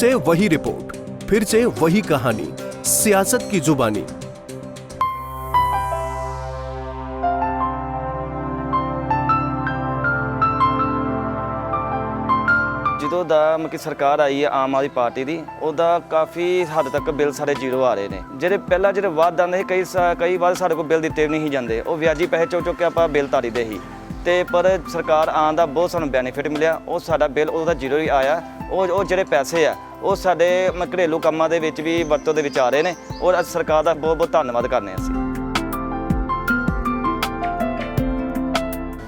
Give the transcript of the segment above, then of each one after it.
से वही रिपोर्ट, फिर से वही कहानी, सियासत की जुबानी। ਜਦੋਂ ਦਾ ਮਤਲਬ ਸਰਕਾਰ ਆਈ ਹੈ ਆਮ ਆਦਮੀ ਪਾਰਟੀ ਦੀ, ਉਹਦਾ ਕਾਫੀ ਹੱਦ ਤੱਕ ਬਿੱਲ ਸਾਰੇ ਜ਼ੀਰੋ ਆ ਰਹੇ ਨੇ। ਜਿਹੜੇ ਪਹਿਲਾਂ ਜਿਹੜੇ ਵੱਧ ਆਉਂਦੇ ਸੀ, ਕਈ ਵਾਰ ਸਾਡੇ ਕੋਲ ਬਿੱਲ ਦਿੱਤੇ ਵੀ ਨਹੀਂ ਜਾਂਦੇ, ਉਹ ਵਿਆਜੀ ਪੈਸੇ ਚੁੱਕ ਕੇ ਆਪਾਂ ਬਿੱਲ ਤਾਰੀਦੇ ਸੀ। ਤੇ ਪਰ ਸਰਕਾਰ ਆਉਣ ਦਾ ਬਹੁਤ ਸਾਨੂੰ ਬੈਨੀਫਿਟ ਮਿਲਿਆ। ਉਹ ਸਾਡਾ ਬਿੱਲ ਉਹਦਾ ਜ਼ੀਰੋ ਹੀ ਆਇਆ। ਉਹ ਜਿਹੜੇ ਪੈਸੇ ਆ ਉਹ ਸਾਡੇ ਘਰੇਲੂ ਕੰਮਾਂ ਦੇ ਵਿੱਚ ਵੀ ਵਰਤੋਂ ਦੇ ਵਿੱਚ ਆ ਰਹੇ ਨੇ, ਔਰ ਸਰਕਾਰ ਦਾ ਬਹੁਤ ਬਹੁਤ ਧੰਨਵਾਦ ਕਰਨੇ ਹਾਂ ਅਸੀਂ।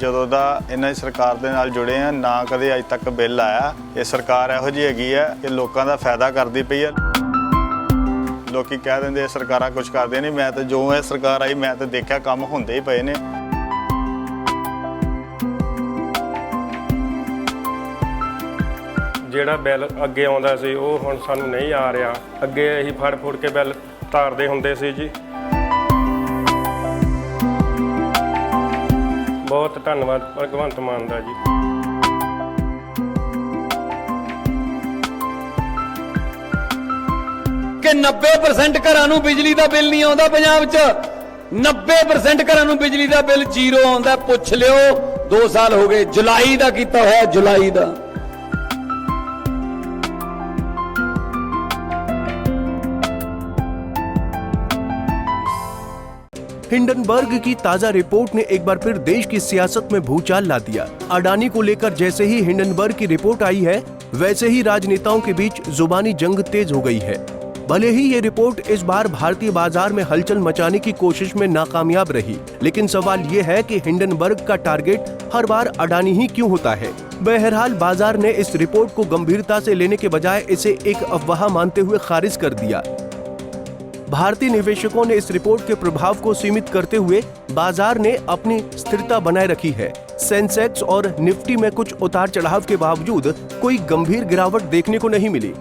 ਜਦੋਂ ਦਾ ਇਹਨਾਂ ਦੀ ਸਰਕਾਰ ਦੇ ਨਾਲ ਜੁੜੇ ਆ, ਨਾ ਕਦੇ ਅੱਜ ਤੱਕ ਬਿੱਲ ਆਇਆ। ਇਹ ਸਰਕਾਰ ਇਹੋ ਜਿਹੀ ਹੈਗੀ ਆ ਕਿ ਲੋਕਾਂ ਦਾ ਫਾਇਦਾ ਕਰਦੀ ਪਈ ਆ। ਲੋਕੀ ਕਹਿ ਦਿੰਦੇ ਸਰਕਾਰਾਂ ਕੁਝ ਕਰਦੀਆਂ ਨਹੀਂ, ਮੈਂ ਤਾਂ ਜੋ ਇਹ ਸਰਕਾਰ ਆਈ ਮੈਂ ਤਾਂ ਦੇਖਿਆ ਕੰਮ ਹੁੰਦੇ ਹੀ ਪਏ ਨੇ। ਜਿਹੜਾ ਬਿੱਲ ਅੱਗੇ ਆਉਂਦਾ ਸੀ ਉਹ ਹੁਣ ਸਾਨੂੰ ਨਹੀਂ ਆ ਰਿਹਾ। ਅੱਗੇ ਅਸੀਂ ਫੜ ਕੇ ਬਿੱਲ ਤਾਰਦੇ ਹੁੰਦੇ ਸੀ ਜੀ। ਬਹੁਤ ਧੰਨਵਾਦ ਭਗਵੰਤ ਮਾਨ ਦਾ ਜੀ। ਕਿ 90% ਘਰਾਂ ਨੂੰ ਬਿਜਲੀ ਦਾ ਬਿੱਲ ਨਹੀਂ ਆਉਂਦਾ ਪੰਜਾਬ 'ਚ। 90% ਘਰਾਂ ਨੂੰ ਬਿਜਲੀ ਦਾ ਬਿੱਲ ਜ਼ੀਰੋ ਆਉਂਦਾ। ਪੁੱਛ ਲਿਓ, 2 ਸਾਲ ਹੋ ਗਏ। ਜੁਲਾਈ ਦਾ ਕੀਤਾ ਹੋਇਆ, ਜੁਲਾਈ ਦਾ। हिंडनबर्ग की ताजा रिपोर्ट ने एक बार फिर देश की सियासत में भूचाल ला दिया। अडानी को लेकर जैसे ही हिंडनबर्ग की रिपोर्ट आई है, वैसे ही राजनेताओं के बीच जुबानी जंग तेज हो गई है। भले ही ये रिपोर्ट इस बार भारतीय बाजार में हलचल मचाने की कोशिश में नाकामयाब रही, लेकिन सवाल ये है कि हिंडनबर्ग का टारगेट हर बार अडानी ही क्यों होता है। बहरहाल बाजार ने इस रिपोर्ट को गंभीरता से लेने के बजाय इसे एक अफवाह मानते हुए खारिज कर दिया। भारतीय निवेशकों ने इस रिपोर्ट के प्रभाव को सीमित करते हुए बाजार ने अपनी स्थिरता बनाए रखी है। सेंसेक्स और निफ्टी में कुछ उतार चढ़ाव के बावजूद कोई गंभीर गिरावट देखने को नहीं मिली।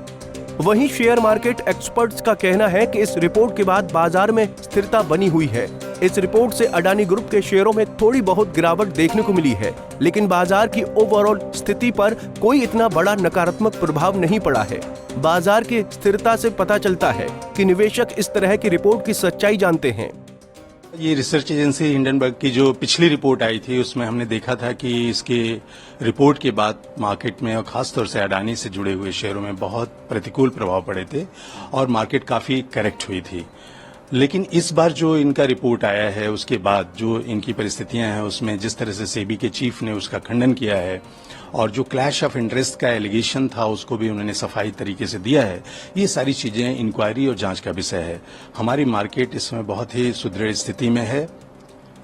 वहीं शेयर मार्केट एक्सपर्ट्स का कहना है कि इस रिपोर्ट के बाद बाजार में स्थिरता बनी हुई है। इस रिपोर्ट से अडानी ग्रुप के शेयरों में थोड़ी बहुत गिरावट देखने को मिली है, लेकिन बाजार की ओवरऑल स्थिति पर कोई इतना बड़ा नकारात्मक प्रभाव नहीं पड़ा है। बाजार की स्थिरता से पता चलता है कि निवेशक इस तरह की रिपोर्ट की सच्चाई जानते हैं। ये रिसर्च एजेंसी हिंडनबर्ग की जो पिछली रिपोर्ट आई थी, उसमें हमने देखा था कि इसके रिपोर्ट के बाद मार्केट में और खासतौर से अडानी से जुड़े हुए शेयरों में बहुत प्रतिकूल प्रभाव पड़े थे और मार्केट काफी करेक्ट हुई थी। लेकिन इस बार जो इनका रिपोर्ट आया है, उसके बाद जो इनकी परिस्थितियां हैं, उसमें जिस तरह से सेबी के चीफ ने उसका खंडन किया है और जो क्लैश ऑफ इंटरेस्ट का एलिगेशन था उसको भी उन्होंने सफाई तरीके से दिया है, ये सारी चीजें इंक्वायरी और जांच का विषय है। हमारी मार्केट इस समय बहुत ही सुदृढ़ स्थिति में है।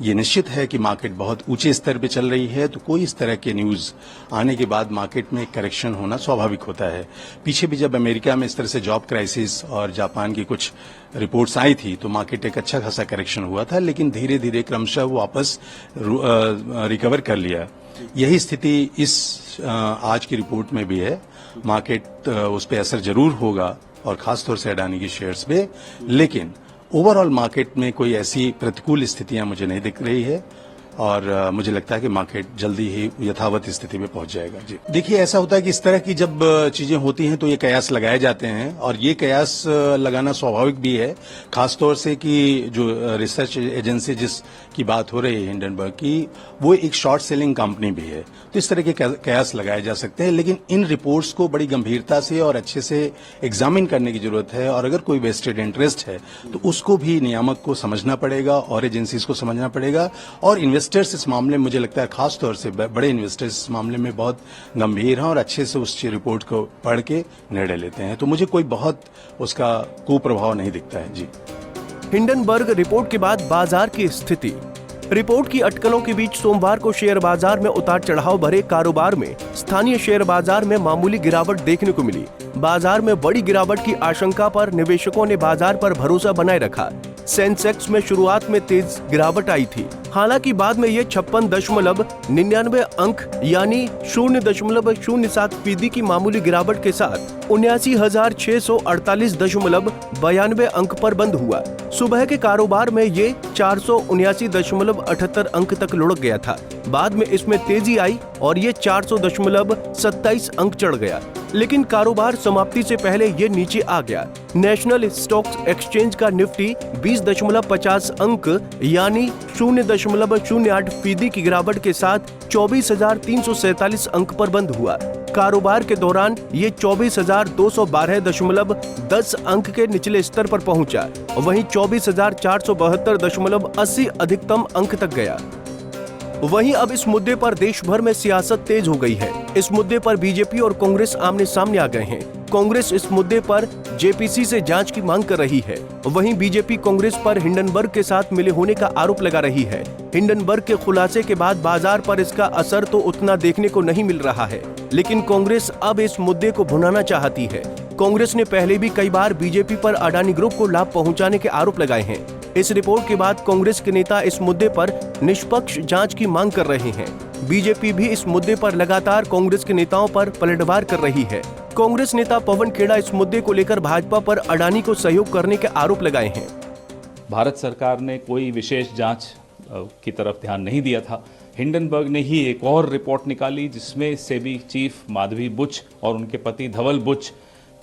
ये निश्चित है कि मार्केट बहुत ऊंचे स्तर पे चल रही है, तो कोई इस तरह के न्यूज आने के बाद मार्केट में करेक्शन होना स्वाभाविक होता है। पीछे भी जब अमेरिका में इस तरह से जॉब क्राइसिस और जापान की कुछ रिपोर्ट्स आई थी तो मार्केट एक अच्छा खासा करेक्शन हुआ था, लेकिन धीरे धीरे क्रमशः वो वापस रिकवर कर लिया। यही स्थिति इस आज की रिपोर्ट में भी है। मार्केट उस पर असर जरूर होगा और खासतौर से अडानी की शेयर्स पे, लेकिन ओवरऑल मार्केट में कोई ऐसी प्रतिकूल स्थितियां मुझे नहीं दिख रही है और मुझे लगता है कि मार्केट जल्दी ही यथावत स्थिति में पहुंच जाएगा। जी देखिए, ऐसा होता है कि इस तरह की जब चीजें होती हैं तो ये कयास लगाए जाते हैं और ये कयास लगाना स्वाभाविक भी है, खासतौर से कि जो रिसर्च एजेंसी जिसकी बात हो रही है हिंडनबर्ग की, वो एक शॉर्ट सेलिंग कंपनी भी है, तो इस तरह के कयास लगाए जा सकते हैं। लेकिन इन रिपोर्ट्स को बड़ी गंभीरता से और अच्छे से एग्जामिन करने की जरूरत है और अगर कोई वेस्टेड इंटरेस्ट है तो उसको भी नियामक को समझना पड़ेगा और एजेंसीज को समझना पड़ेगा। और इन्वेस्टर्स इस मामले में मुझे लगता है खासतौर से बड़े इन्वेस्टर्स इस मामले में बहुत गंभीर हैं और अच्छे से उस रिपोर्ट को पढ़ के निर्णय लेते हैं, तो मुझे कोई बहुत उसका कुप्रभाव नहीं दिखता है। जी हिंडनबर्ग रिपोर्ट के बाद बाजार की स्थिति। रिपोर्ट की अटकलों के बीच सोमवार को शेयर बाजार में उतार चढ़ाव भरे कारोबार में स्थानीय शेयर बाजार में मामूली गिरावट देखने को मिली। बाजार में बड़ी गिरावट की आशंका पर निवेशकों ने बाजार पर भरोसा बनाए रखा। सेंसेक्स में शुरुआत में तेज गिरावट आई थी, हालांकि बाद में ये 56.99 अंक यानी 0.07% की मामूली गिरावट के साथ 79,648.92 अंक पर बंद हुआ। सुबह के कारोबार में ये 479.78 अंक तक लुढ़क गया था। बाद में इसमें तेजी आई और ये 400.27 अंक चढ़ गया। लेकिन कारोबार समाप्ति से पहले ये नीचे आ गया। नेशनल स्टॉक एक्सचेंज का निफ्टी 20.50 अंक यानी 0.08% की गिरावट के साथ 24,347 अंक पर बंद हुआ। कारोबार के दौरान ये 24,212.10 अंक के निचले स्तर पर पहुंचा, वहीं 24,472.80 अधिकतम अंक तक गया। वहीं अब इस मुद्दे पर देश भर में सियासत तेज हो गई है। इस मुद्दे पर बीजेपी और कांग्रेस आमने सामने आ गए हैं। कांग्रेस इस मुद्दे पर जेपीसी से जांच की मांग कर रही है, वहीं बीजेपी कांग्रेस पर हिंडनबर्ग के साथ मिले होने का आरोप लगा रही है। हिंडनबर्ग के खुलासे के बाद बाजार पर इसका असर तो उतना देखने को नहीं मिल रहा है, लेकिन कांग्रेस अब इस मुद्दे को भुनाना चाहती है। कांग्रेस ने पहले भी कई बार बीजेपी पर अडानी ग्रुप को लाभ पहुंचाने के आरोप लगाए हैं। इस रिपोर्ट के बाद कांग्रेस के नेता इस मुद्दे पर निष्पक्ष जांच की मांग कर रहे हैं। बीजेपी भी इस मुद्दे पर लगातार कांग्रेस के नेताओं पर पलटवार कर रही है। कांग्रेस नेता पवन खेड़ा इस मुद्दे को लेकर भाजपा पर अडानी को सहयोग करने के आरोप लगाए हैं। भारत सरकार ने कोई विशेष जांच की तरफ ध्यान नहीं दिया था। हिंडनबर्ग ने ही एक और रिपोर्ट निकाली जिसमें सेबी चीफ माधवी बुच और उनके पति धवल बुच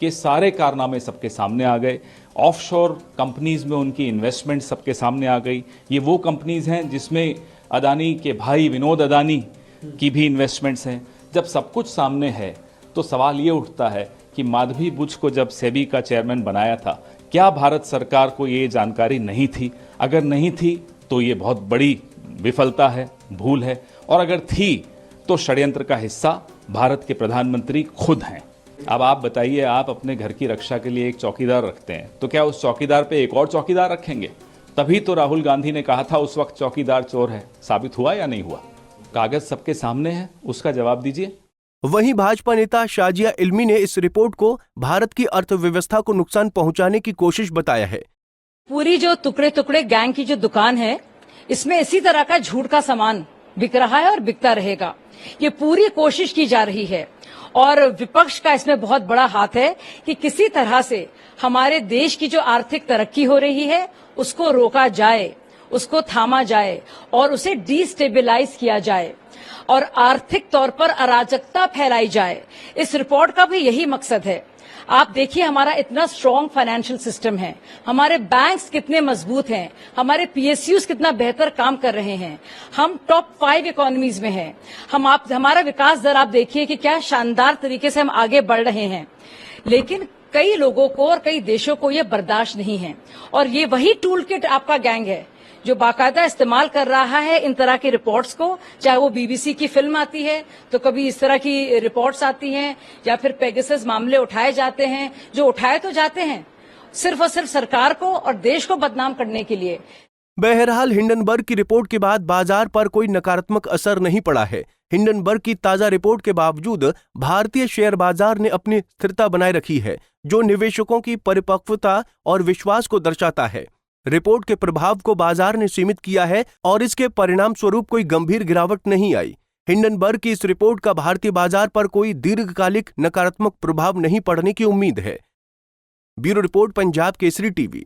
के सारे कारनामे सबके सामने आ गए। ऑफशोर कंपनीज में उनकी इन्वेस्टमेंट सबके सामने आ गई। ये वो कंपनीज हैं जिसमें अडानी के भाई विनोद अडानी की भी इन्वेस्टमेंट्स हैं। जब सब कुछ सामने है तो सवाल ये उठता है कि माधवी बुच को जब सेबी का चेयरमैन बनाया था, क्या भारत सरकार को ये जानकारी नहीं थी? अगर नहीं थी तो ये बहुत बड़ी विफलता है, भूल है, और अगर थी तो षड्यंत्र का हिस्सा भारत के प्रधानमंत्री खुद हैं। अब आप बताइए, आप अपने घर की रक्षा के लिए एक चौकीदार रखते हैं, तो क्या उस चौकीदार पे एक और चौकीदार रखेंगे? तभी तो राहुल गांधी ने कहा था उस वक्त चौकीदार चोर है। साबित हुआ या नहीं हुआ? कागज सबके सामने है, उसका जवाब दीजिए। वहीं भाजपा नेता शाजिया इल्मी ने इस रिपोर्ट को भारत की अर्थव्यवस्था को नुकसान पहुंचाने की कोशिश बताया है। पूरी जो टुकड़े टुकड़े गैंग की जो दुकान है, इसमें इसी तरह का झूठ का सामान बिक रहा है और बिकता रहेगा। ये पूरी कोशिश की जा रही है और विपक्ष का इसमें बहुत बड़ा हाथ है कि किसी तरह से हमारे देश की जो आर्थिक तरक्की हो रही है उसको रोका जाए, उसको थामा जाए और उसे डिस्टेबलाइज किया जाए और आर्थिक तौर पर अराजकता फैलाई जाए। इस रिपोर्ट का भी यही मकसद है। आप देखिए, हमारा इतना स्ट्रॉन्ग फाइनेंशियल सिस्टम है, हमारे बैंक्स कितने मजबूत हैं, हमारे पीएसयूज कितना बेहतर काम कर रहे हैं, हम टॉप 5 इकोनॉमीज में हैं, हमारा विकास दर आप देखिए कि क्या शानदार तरीके से हम आगे बढ़ रहे हैं। लेकिन कई लोगों को और कई देशों को ये बर्दाश्त नहीं है और ये वही टूल किट आपका गैंग है जो बाकायदा इस्तेमाल कर रहा है इन तरह की रिपोर्ट्स को। चाहे वो बीबीसी की फिल्म आती है तो कभी इस तरह की रिपोर्ट्स आती हैं या फिर पेगासस मामले उठाए जाते हैं, जो उठाए तो जाते हैं सिर्फ और सिर्फ सरकार को और देश को बदनाम करने के लिए। बहरहाल हिंडनबर्ग की रिपोर्ट के बाद बाजार पर कोई नकारात्मक असर नहीं पड़ा है। हिंडनबर्ग की ताजा रिपोर्ट के बावजूद भारतीय शेयर बाजार ने अपनी स्थिरता बनाए रखी है, जो निवेशकों की परिपक्वता और विश्वास को दर्शाता है। रिपोर्ट के प्रभाव को बाजार ने सीमित किया है और इसके परिणाम स्वरूप कोई गंभीर गिरावट नहीं आई। हिंडनबर्ग की इस रिपोर्ट का भारतीय बाजार पर कोई दीर्घकालिक नकारात्मक प्रभाव नहीं पड़ने की उम्मीद है। Bureau report, Punjab Kesari TV.